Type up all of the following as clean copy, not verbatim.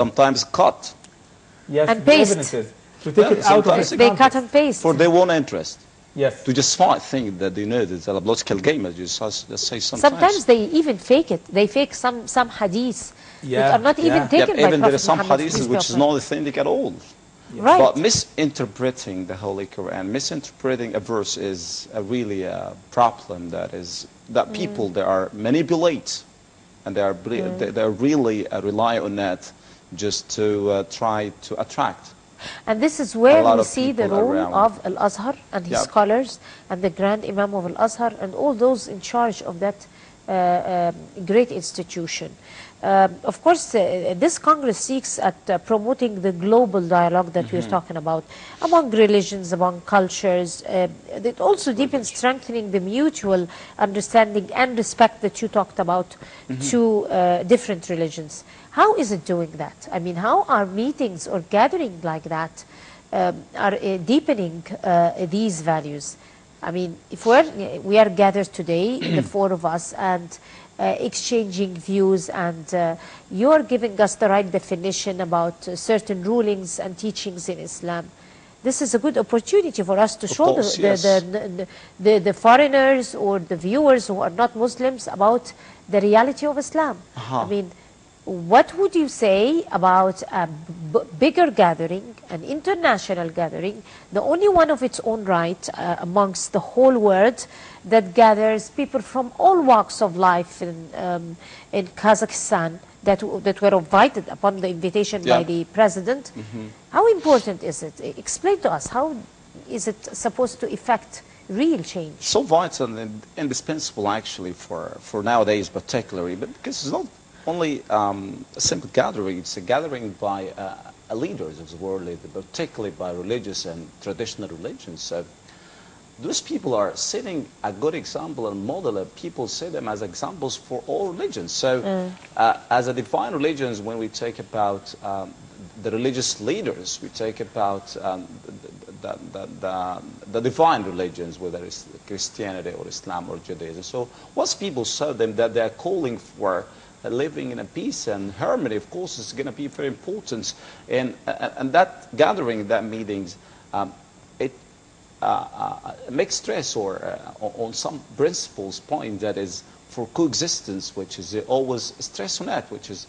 sometimes cut. Yes, And the paste. evidences. To take it out of sometimes its They cut context. and paste. for their own interest. Yes. To just think that they know it's a political game, as you say sometimes. Sometimes they even fake it. They fake some hadiths that are not even taken by even there are Prophet some Muhammad, hadiths peace be which is upon him. not authentic at all. Right. But misinterpreting the Holy Quran, misinterpreting a verse is really a problem that people they are manipulate, and they are really rely on that just to try to attract. And this is where lot we of see the people role around. of Al-Azhar and his Yeah. scholars and the Grand Imam of Al-Azhar and all those in charge of that great institution. Of course, this Congress seeks at promoting the global dialogue that we're talking about among religions, among cultures. It also deepens strengthening the mutual understanding and respect that you talked about to different religions. How is it doing that? I mean, how are meetings or gatherings like that are deepening these values? I mean, if we are gathered today, the four of us, and exchanging views, and you're giving us the right definition about certain rulings and teachings in Islam, this is a good opportunity for us to show course, the foreigners or the viewers who are not Muslims about the reality of Islam. I mean, what would you say about a bigger gathering, an international gathering, the only one of its own right amongst the whole world, that gathers people from all walks of life in Kazakhstan that were invited upon the invitation by the president? How important is it? Explain to us, how is it supposed to effect real change? So vital and indispensable actually for nowadays particularly, but because it's not only a simple gathering, it's a gathering by leaders of the world, particularly by religious and traditional religions. So those people are setting a good example and model, and people see them as examples for all religions. So as a divine religions, when we take about the religious leaders, we take about the divine religions, whether it's Christianity or Islam or Judaism. So once people saw them that they are calling for living in a peace and harmony, of course, is going to be very important. And that gathering, that meetings, it makes stress on some principles point, that is for coexistence, which is always stress on that, which is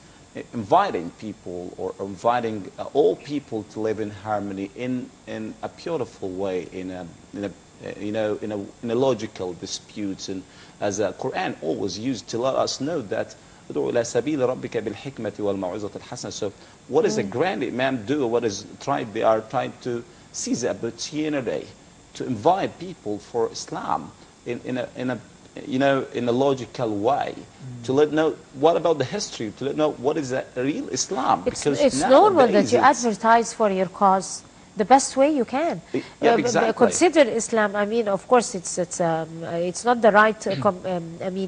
inviting people or inviting all people to live in harmony in a beautiful way, in a logical disputes, and as the Quran always used to let us know that. So what does the Grand Imam do? They are trying to seize the opportunity to invite people for Islam in a logical way, to let know what about the history, to let know what is the real Islam. It's normal that you advertise for your cause the best way you can. Yeah, exactly. Consider Islam. I mean, of course, it's not the right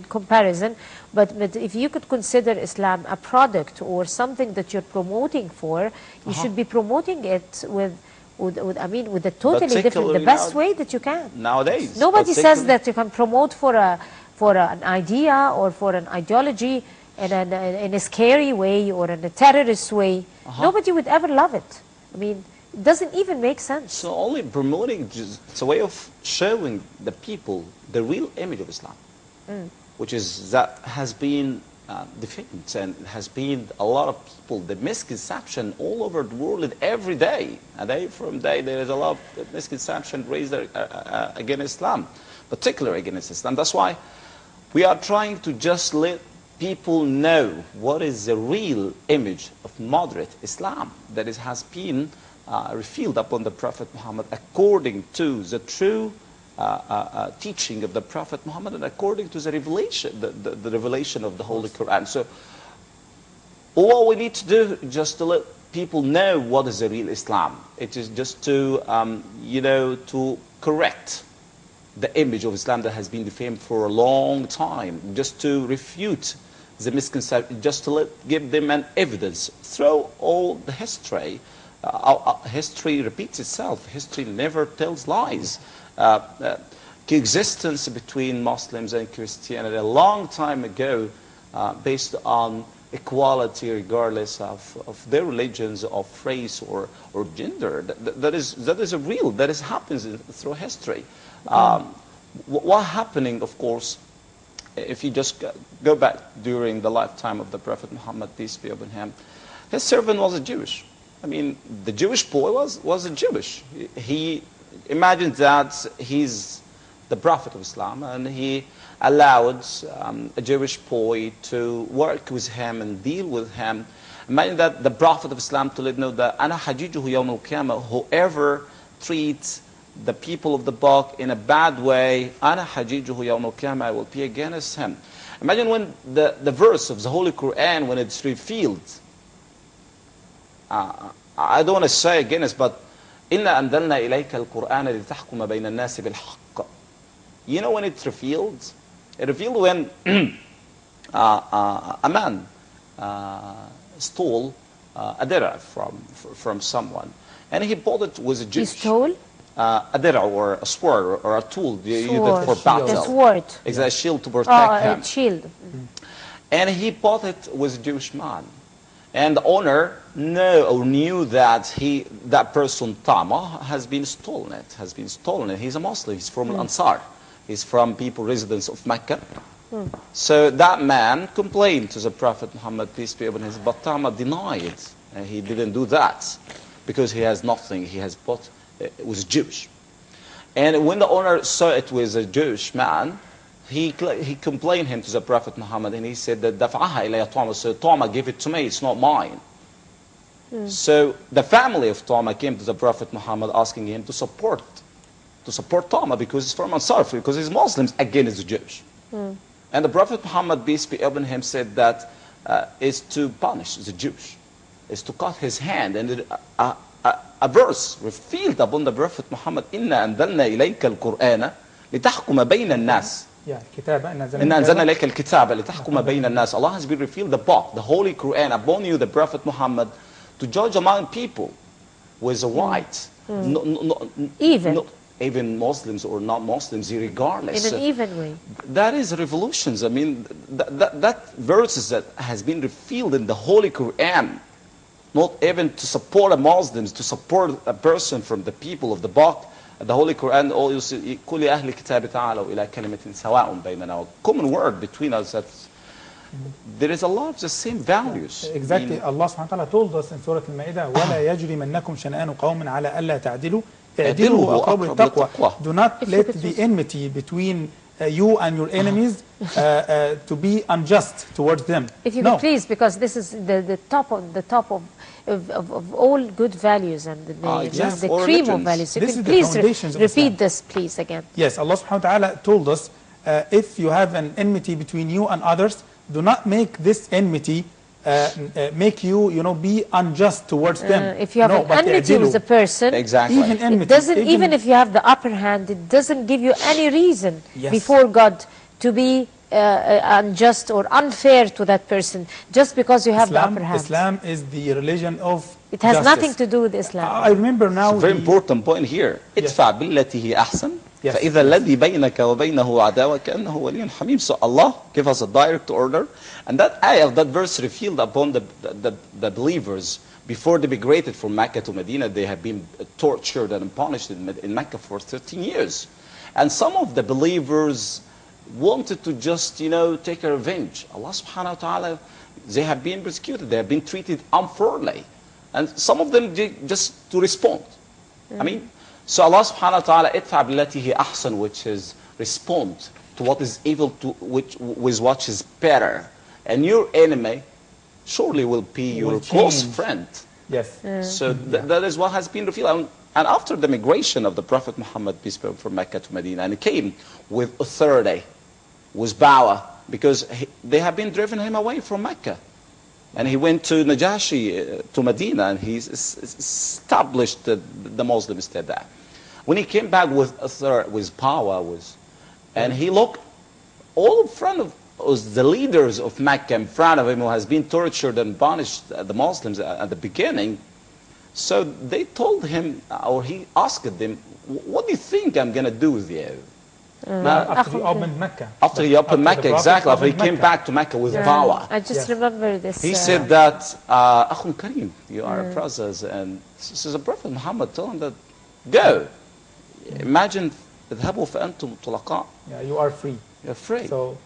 comparison, but if you could consider Islam a product or something that you're promoting for, you should be promoting it with a totally different, the best way that you can. Nowadays, nobody says that you can promote for an idea or for an ideology in a scary way or in a terrorist way. Nobody would ever love it. I mean, it doesn't even make sense. So only promoting, it's a way of showing the people the real image of Islam, which is that has been defined, and has been a lot of people, the misconception all over the world every day. And day from day there is a lot of misconception raised against Islam, particularly against Islam. That's why we are trying to just let people know what is the real image of moderate Islam that has been revealed upon the Prophet Muhammad according to the true teaching of the Prophet Muhammad and according to the revelation, the revelation of the Holy Quran. So all we need to do is just to let people know what is the real Islam. It is just to to correct the image of Islam that has been defamed for a long time, just to refute the misconception, just to give them an evidence through all the history. History repeats itself. History never tells lies. Coexistence between Muslims and Christianity a long time ago, based on equality regardless of their religions, of race or gender. That is a real, that is happens through history. What happening, of course, if you just go back during the lifetime of the Prophet Muhammad, peace be upon him, his servant was a Jewish. I mean, the Jewish boy was a Jewish. He imagined that he's the Prophet of Islam, and he allowed a Jewish boy to work with him and deal with him. Imagine that the Prophet of Islam to let know that أنا حجيجه يوم القيامة, whoever treats the people of the book in a bad way, أنا حجيجه يوم القيامة, I will be against him. Imagine when the verse of the Holy Quran, when it's revealed, I don't want to say against, but إنا أنزلنا إليك القرآن لتحكم بين الناس بالحق. You know when it's revealed? It revealed when a man stole a dirham from someone, and he bought it with a Jewish. He stole? A dirham or a sword or a tool used for battle. A sword. It's a shield to protect him. A shield. And he bought it with a Jewish man. And the owner knew that that person, Tama, has been stolen. He's a Muslim. He's from Ansar. He's from people, residents of Mecca. So that man complained to the Prophet Muhammad, peace be upon him, but Tama denied. He didn't do that because he has nothing. He has bought, it was Jewish. And when the owner saw it was a Jewish man, he complained him to the Prophet Muhammad, and he said that دفعها إلي Tama, so Tama, give it to me, it's not mine. So the family of Tama came to the Prophet Muhammad asking him to support Tama because he's from Ansar, because he's Muslims, again he's Jewish. And the Prophet Muhammad, peace be upon him, said that is to punish the Jewish, is to cut his hand. And a verse revealed upon the Prophet Muhammad, إِنَّا أَنزَلْنَا إِلَيْكَ الْقُرْآنَ لِتَحْكُمَ بَيْنَ النَّاسِ. إِنَّا أَنزَلْنَا إِلَيْكَ الْكِتَابَ لِتَحْكُمَ بَيْنَ النَّاسِ. Allah has been revealed the book, the Holy Quran, upon you, the Prophet Muhammad, to judge among people with a right. Even Muslims or not Muslims, regardless. In an even way. That is revolutions. I mean, that verses that has been revealed in the Holy Quran, not even to support a Muslims, to support a person from the people of the book. The Holy Quran also, كل أهل الكتاب تعالوا إلى كلمة سواء بيننا. A common word between us. That there is a lot of the same values. Exactly. Allah subhanahu wa ta'ala told us in Surah Al-Ma'idah, وَلَا يَجْرِمَنَّكُمْ شَنَآنُ قَوْمٍ عَلَى أَلَّا تَعْدِلُوا اعدلوا أقرب للتقوى. Do not let the enmity between you and your enemies to be unjust towards them. If you could please, because this is the top of all good values and the cream of values. So you could please repeat this, please, again. Yes, Allah subhanahu wa ta'ala told us, if you have an enmity between you and others, do not make this enmity make you, be unjust towards them. If you have an enmity with a person, exactly. Even if you have the upper hand, it doesn't give you any reason before God to be unjust or unfair to that person just because you have the upper hand. Islam is the religion of It has justice. nothing to do with Islam. I remember now. It's a very important point here. ادفع بالتي هي أحسن فإذا الذي بينك وبينه عداوة كأنه ولي حميم. So Allah give us a direct order, and that ayah, that verse revealed upon the believers before they migrated from Mecca to Medina. They have been tortured and punished in Mecca for 13 years, and some of the believers wanted to just take a revenge. Allah subhanahu wa ta'ala, they have been persecuted, they have been treated unfairly, and some of them just to respond. I mean, so Allah subhanahu wa ta'ala, idfa billati hi ahsan, which is respond to what is evil, with what is better, and your enemy surely will be your close friend. Yes. So that is what has been revealed. And after the migration of the Prophet Muhammad, peace be upon him, from Mecca to Medina, and he came with authority, with power, because they have been driven him away from Mecca. And he went to Najashi, to Medina, and he established the Muslim state there. When he came back with authority, with power, and he looked all in front of the leaders of Mecca in front of him, who has been tortured and punished the Muslims at the beginning. So they told him, or he asked them, what do you think I'm going to do with you? After he opened Mecca. After he opened Mecca, exactly. After he came back to Mecca with dawah. I just remember this. He said that, Akhun Karim, you are a brothers, and this is a Prophet Muhammad told him that, go. Imagine, اذهبوا فأنتم طلقاء. Yeah, you are free. You're free. So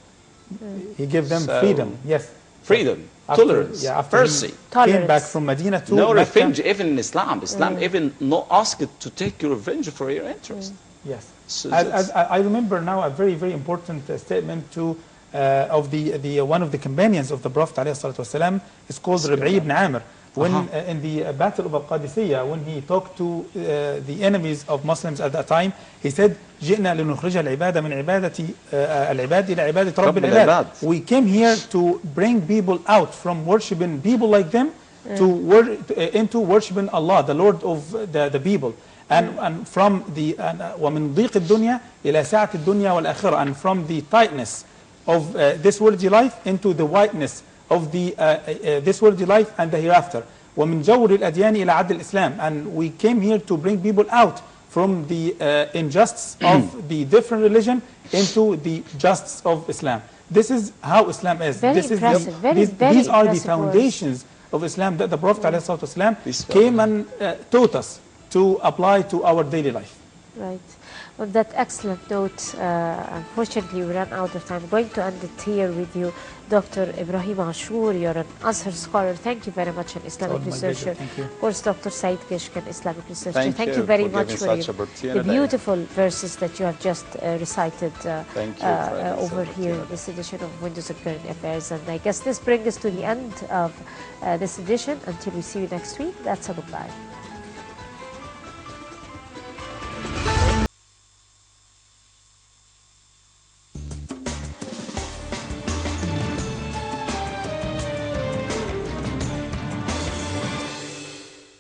he gave them freedom. Yes. Freedom, tolerance, mercy. Came back from Medina to no Mecca. revenge, even in Islam. Islam even not asked to take your revenge for your interest. Yes. So as I remember now a very, very important statement to of the one of the companions of the Prophet ﷺ is called Rabi ibn Amr. When in the Battle of Al-Qadisiyah, when he talked to the enemies of Muslims at that time, he said, جئنا لنخرج العبادة من عبادة العباد إلى عبادة رب العباد. We came here to bring people out from worshiping people like them to into worshiping Allah, the Lord of the people. And from the ومن ضيق الدنيا إلى سعة الدنيا والآخرة, and from the tightness of this worldly life into the wideness of the this worldly life and the hereafter. ومن جور الأديان إلى عدل الإسلام. And we came here to bring people out from the injustice of the different religion into the justice of Islam. This is how Islam is. Very this impressive. is these are the foundations of Islam that the Prophet ﷺ came and taught us to apply to our daily life. Right. On that excellent note, unfortunately we ran out of time. I'm going to end it here with you, Dr. Ibrahim Ashur. You're an Azhar scholar. Thank you very much, an Islamic researcher. Thank you. Of course, Dr. Saeed Kishk, an Islamic researcher. Thank you very for much for the beautiful verses that you have just recited over here in this edition of Windows and Current Affairs. And I guess this brings us to the end of this edition. Until we see you next week, that's a goodbye.